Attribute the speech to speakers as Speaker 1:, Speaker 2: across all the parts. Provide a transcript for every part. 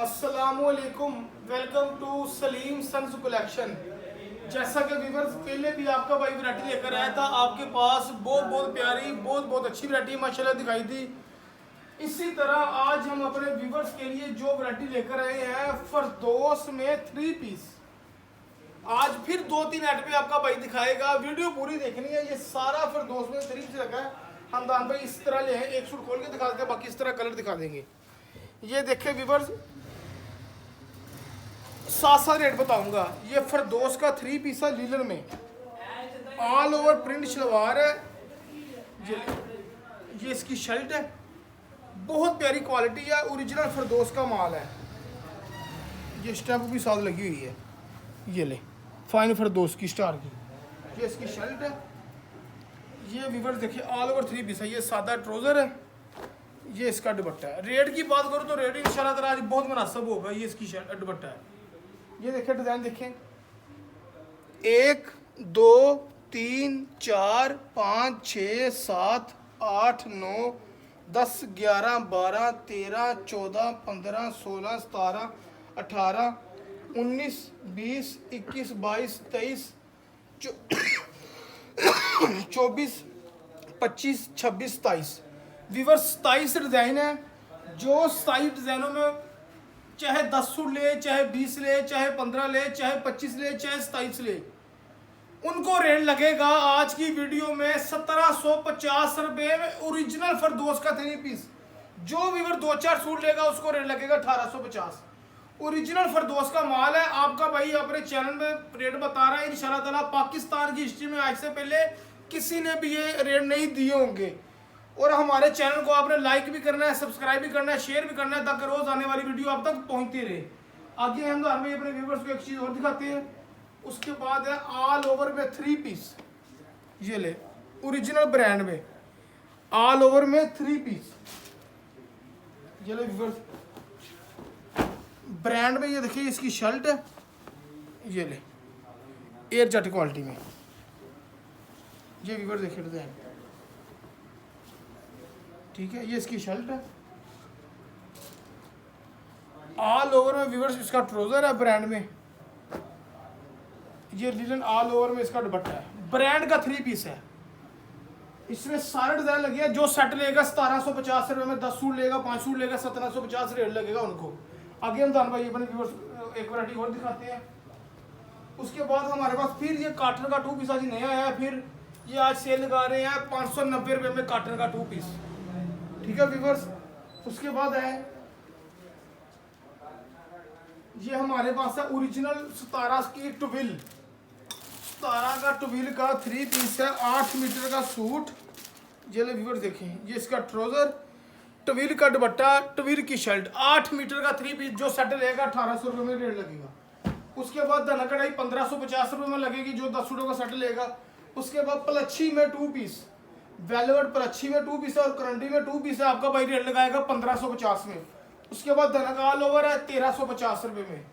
Speaker 1: अस्सलामुअलैकुम, welcome to Salim sons collection. जैसा कि व्यूअर्स पहले भी आपका भाई वैरायटी लेकर आया था, आपके पास बहुत प्यारी बहुत अच्छी वैरायटी माशाल्लाह दिखाई थी। इसी तरह आज हम अपने व्यूअर्स के लिए जो वैरायटी लेकर आए हैं फरदोस में 3 पीस। आज फिर 2-3 ऐड पे आपका भाई दिखाएगा, वीडियो पूरी देखनी है। ये सारा फरदोस में 3 पीस रखा है। हमदान भाई इस तरह ले हैं, एक सूट खोल के दिखा देते हैं, बाकी इस तरह कलर दिखा देंगे। ये देखें व्यूअर्स, साथ रेट बताऊंगा। ये फरदोस का 3 पीस है, लीलन में ऑल ओवर प्रिंट शलवार है। ये इसकी शर्ट है, बहुत प्यारी क्वालिटी है, ओरिजिनल फरदोस का माल है। ये स्टैम्प भी साथ लगी हुई है। ये ले फाइन फरदोस की स्टार की, ये इसकी शर्ट है। ये व्यूअर्स देखिए ऑल ओवर 3 पीस है। ये सादा ट्राउजर है, ये इसका दुपट्टा है। रेट की बात करूँ तो रेट इंशाल्लाह ताला आज बहुत मुनासिब होगा। ये इसकी शर्ट दुपट्टा है। ये देखें डिज़ाइन देखें, 1 2 3 4 5 6 7 8 9 10 11 12 13 14 15 16 17 18 19 20 21 22 23 24 25 26 27 व्यूअर्स 27 डिज़ाइन है। जो 27 डिज़ाइनों में चाहे 10 सूट ले, चाहे 20 ले, चाहे 15 ले, चाहे 25 ले, चाहे 27 ले, उनको रेट लगेगा आज की वीडियो में 1750 रुपये में ओरिजिनल फरदोस का 3 पीस। जो व्यूअर 2-4 सूट लेगा उसको रेट लगेगा 1850। ओरिजिनल फरदोस का माल है। आपका भाई अपने चैनल में रेट बता रहा है। इंशाल्लाह ताला पाकिस्तान की हिस्ट्री में आज से पहले किसी ने भी ये रेट नहीं दिए होंगे। और हमारे चैनल को आपने लाइक भी करना है, सब्सक्राइब भी करना है, शेयर भी करना है, ताकि रोज आने वाली वीडियो आप तक पहुंचती रहे। आगे हम अपने व्यूअर्स को एक चीज़ और दिखाते हैं। उसके बाद है ऑल ओवर में 3 पीस। ये ले ओरिजिनल ब्रांड में ऑल ओवर में 3 पीस। ये ले व्यूअर्स ब्रांड में, ये देखिए इसकी शर्ट है। ये ले एयर जट क्वालिटी में। ये व्यूअर्स देखिए डिजाइन, ठीक है। ये इसकी शर्ट है ऑल ओवर में व्यूअर्स। इसका ट्राउजर है ब्रांड में। ये लीलन ऑल ओवर में इसका दुपट्टा है। ब्रांड का 3 पीस है। इसमें सारे डिजाइन लगे हैं। जो सेट लेगा 1750 रुपये में, 10 सूट लेगा, 5 सूट लेगा, 1750 रेट लगेगा उनको। आगे हम दान भाई अपने व्यूअर्स एक वैरायटी और दिखाते हैं। उसके बाद हमारे पास फिर ये कॉटन का 2 पीस आज नया आया। फिर ये आज सेल लगा रहे हैं 590 रुपये में कॉटन का 2 पीस, ठीक है व्यूअर्स। उसके बाद है ये हमारे पास है ओरिजिनल 17 की टुविल। 17 का टुविल का 3 पीस है, 8 मीटर का सूट। ये ले व्यूअर्स देखें, ये इसका ट्राउजर, टुविल का दुपट्टा, टुविल की शर्ट, 8 मीटर का 3 पीस। जो सेट लेगा 1800 रुपये में रेट लगेगा। उसके बाद धना कढ़ाई 1550 रुपये में लगेगी, जो 10 सूटों का सेट लेगा। उसके बाद पलच्छी में 2 पीस, वेलवेट पलच्छी में 2 पीस है और करंडी में 2 पीस है। आपका भाई रेट लगाएगा 1550 में। उसके बाद धनका ऑल ओवर है 1350 रुपये में।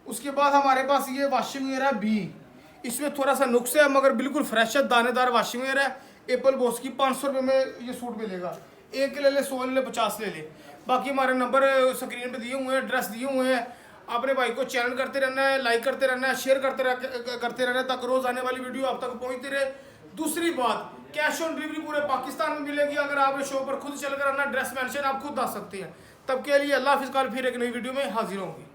Speaker 1: उसके बाद हमारे पास ये वाशिंग वेयर है बी। इसमें थोड़ा सा नुक्स है मगर बिल्कुल फ्रेश है, दानेदार वाशिंग वेयर है। एप्पल बॉस की 500 रुपये में ये सूट मिलेगा। एक ले ले, 100 ले ले, 50 ले ले। बाकी हमारे नंबर स्क्रीन पे दिए हुए हैं, एड्रेस दिए हुए हैं। अपने भाई को चैनल करते रहना है, लाइक करते रहना है, शेयर करते रहना है, ताकि रोज आने वाली वीडियो आप तक पहुँचती रहे। दूसरी बात, कैश ऑन डिलीवरी पूरे पाकिस्तान में मिलेगी। अगर आप शो पर खुद चल कर आना, ड्रेस मेंशन आप खुद आ सकते हैं। तब के लिए अल्लाह हाफिज़। कल फिर एक नई वीडियो में हाजिर होंगे।